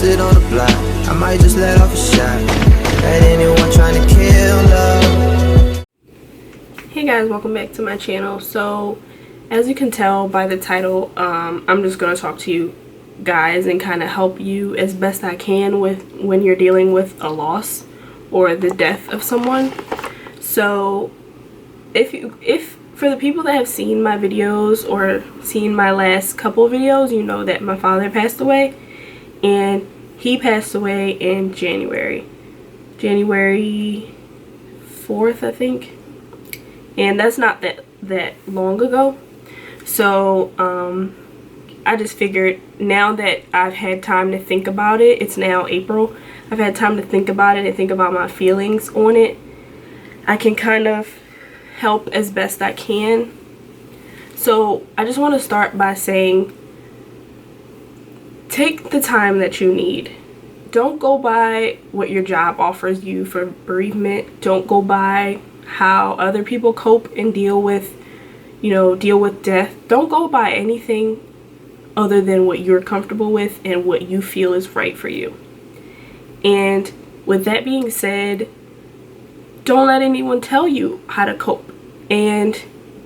posted on the block. I might just let off a shot at anyone trying to kill love. Hey guys, welcome back to my channel. So as you can tell by the title, I'm just going to talk to you guys and kind of help you as best I can with when you're dealing with a loss or the death of someone. So if for the people that have seen my videos or seen my last couple videos, you know that my father passed away, and he passed away in January 4th, I think, and that's not that long ago. So I just figured, now that I've had time to think about it, it's now April, I've had time to think about it and think about my feelings on it, I can kind of help as best I can. So I just want to start by saying, take the time that you need. Don't go by what your job offers you for bereavement. Don't go by how other people cope and deal with death. Don't go by anything other than what you're comfortable with and what you feel is right for you. And with that being said, don't let anyone tell you how to cope. And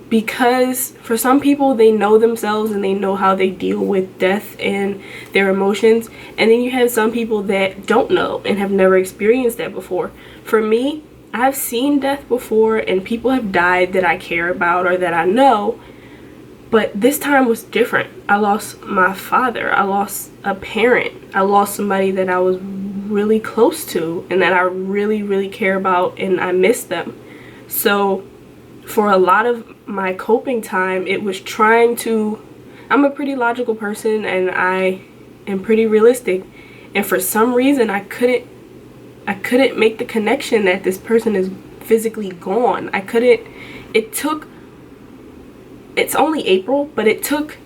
because for some people, they know themselves and they know how they deal with death and their emotions, and then you have some people that don't know and have never experienced that before. For me, I've seen death before and people have died that I care about or that I know, but this time was different. I lost my father, I lost a parent, I lost somebody that I was really close to and that I really care about, and I miss them. So for a lot of my coping time, it was trying to, I'm a pretty logical person and I am pretty realistic, and for some reason I couldn't make the connection that this person is physically gone. It's only April, but it took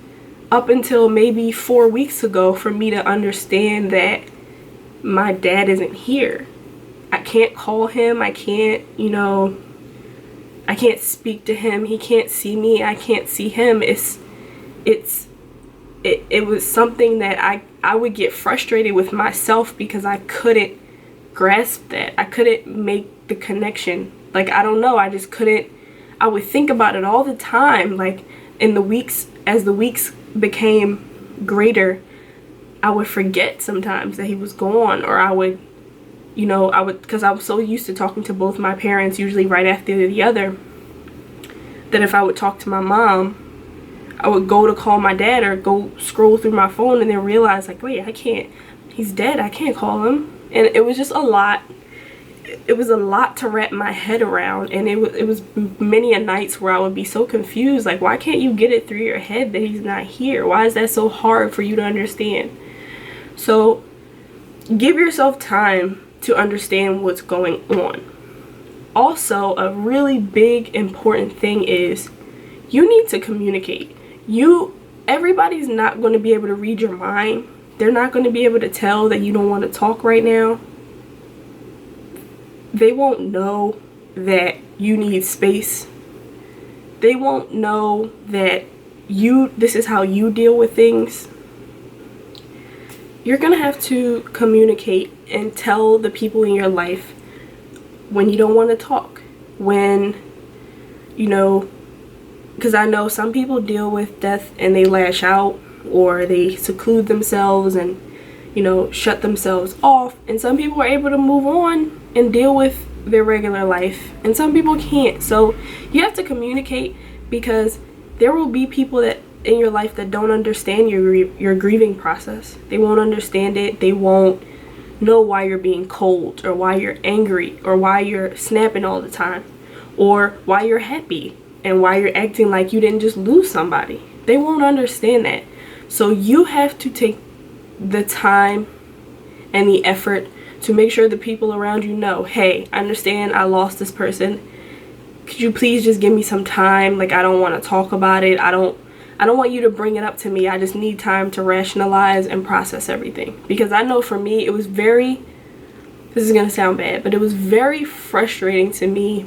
up until maybe 4 weeks ago for me to understand that my dad isn't here. I can't call him, I can't speak to him, he can't see me, I can't see him. It was something that I would get frustrated with myself because I couldn't grasp that. I couldn't make the connection. Like, I don't know, I just couldn't. I would think about it all the time, like in the weeks, as the weeks became greater, I would forget sometimes that he was gone, or I would, because I was so used to talking to both my parents, usually right after the other, that if I would talk to my mom, I would go to call my dad or go scroll through my phone and then realize, like, wait, I can't, he's dead, I can't call him. And it was just a lot. It was a lot to wrap my head around, and it was many a nights where I would be so confused, like, why can't you get it through your head that he's not here? Why is that so hard for you to understand? So give yourself time to understand what's going on. Also, a really big important thing is you need to communicate. Everybody's not going to be able to read your mind. They're not going to be able to tell that you don't want to talk right now. They won't know that you need space. They won't know that this is how you deal with things. You're gonna have to communicate and tell the people in your life when you don't want to talk, when, because I know some people deal with death and they lash out, or they seclude themselves and shut themselves off, and some people are able to move on and deal with their regular life, and some people can't. So you have to communicate, because there will be people that in your life that don't understand your grieving process. They won't understand it. They won't know why you're being cold, or why you're angry, or why you're snapping all the time, or why you're happy and why you're acting like you didn't just lose somebody. They won't understand that. So you have to take the time and the effort to make sure the people around you know, hey, I understand I lost this person. Could you please just give me some time? Like, I don't want to talk about it. I don't want you to bring it up to me. I just need time to rationalize and process everything. Because I know for me, it was this is going to sound bad, but it was very frustrating to me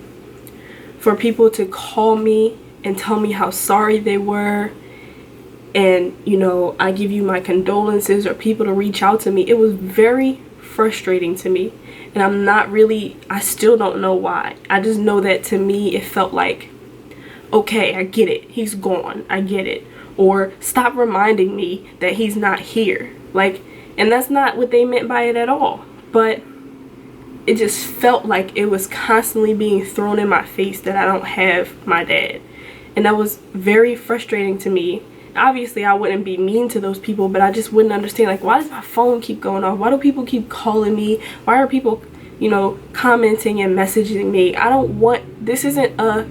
for people to call me and tell me how sorry they were and, you know, I give you my condolences, or people to reach out to me. It was very frustrating to me. And I still don't know why. I just know that to me, it felt like, okay, I get it. He's gone. I get it. Or stop reminding me that he's not here. Like, and that's not what they meant by it at all. But it just felt like it was constantly being thrown in my face that I don't have my dad. And that was very frustrating to me. Obviously, I wouldn't be mean to those people, but I just wouldn't understand, like, why does my phone keep going off? Why do people keep calling me? Why are people, you know, commenting and messaging me? This isn't a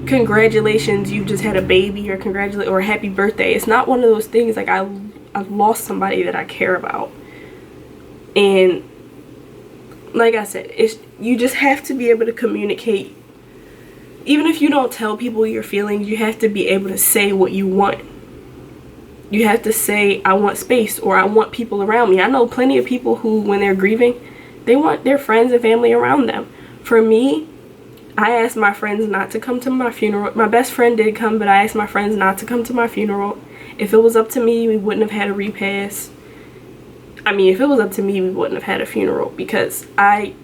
congratulations, you just had a baby, or happy birthday. It's not one of those things. Like, I've lost somebody that I care about. And like I said, you just have to be able to communicate. Even if you don't tell people your feelings, you have to be able to say what you want. You have to say, I want space, or I want people around me. I know plenty of people who, when they're grieving, they want their friends and family around them. For me, I asked my friends not to come to my funeral. My best friend did come, but I asked my friends not to come to my funeral. If it was up to me, we wouldn't have had a repast. I mean, if it was up to me, we wouldn't have had a funeral, because it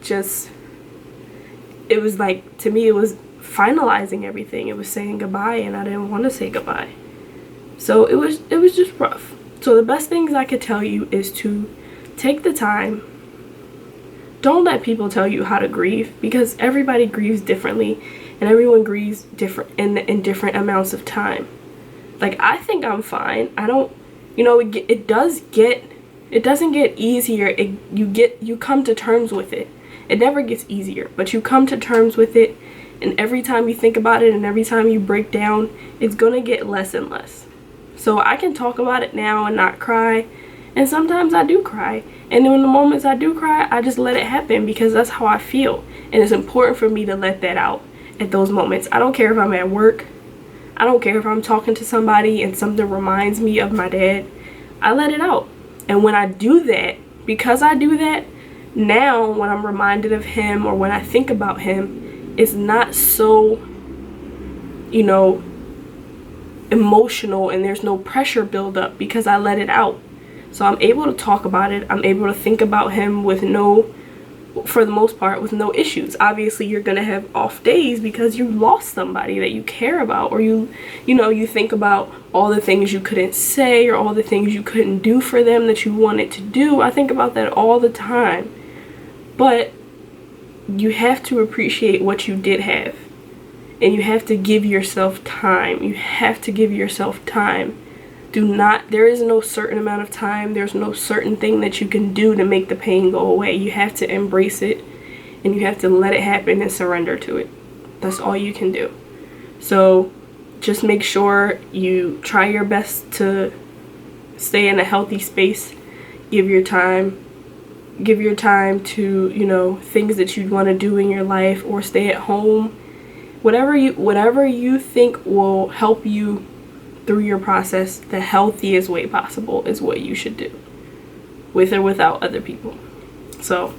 was like, to me, it was finalizing everything. It was saying goodbye, and I didn't want to say goodbye. So it was just rough. So the best things I could tell you is to take the time. Don't let people tell you how to grieve, because everybody grieves differently, and everyone grieves different in different amounts of time. Like, I think I'm fine. I don't, you know, it doesn't get easier. You come to terms with it. It never gets easier, but you come to terms with it, and every time you think about it and every time you break down, it's gonna get less and less. So I can talk about it now and not cry, and sometimes I do cry, and then in the moments I do cry, I just let it happen, because that's how I feel, and it's important for me to let that out at those moments. I don't care if I'm at work. I don't care if I'm talking to somebody and something reminds me of my dad. I let it out. And when I do that, because I do that, now when I'm reminded of him, or when I think about him, it's not so, you know, emotional, and there's no pressure build up, because I let it out. So I'm able to talk about it. I'm able to think about him for the most part, with no issues. Obviously, you're gonna have off days because you lost somebody that you care about, or you think about all the things you couldn't say, or all the things you couldn't do for them that you wanted to do. I think about that all the time. But you have to appreciate what you did have, and you have to give yourself time. You have to give yourself time. There is no certain amount of time. There's no certain thing that you can do to make the pain go away. You have to embrace it, and you have to let it happen and surrender to it. That's all you can do. So just make sure you try your best to stay in a healthy space. Give your time to, you know, things that you'd want to do in your life, or stay at home. Whatever you think will help you through your process the healthiest way possible is what you should do, with or without other people. So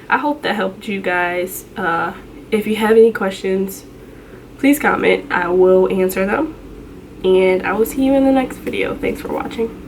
I hope that helped you guys. If you have any questions, please comment. I will answer them, and I will see you in the next video. Thanks for watching.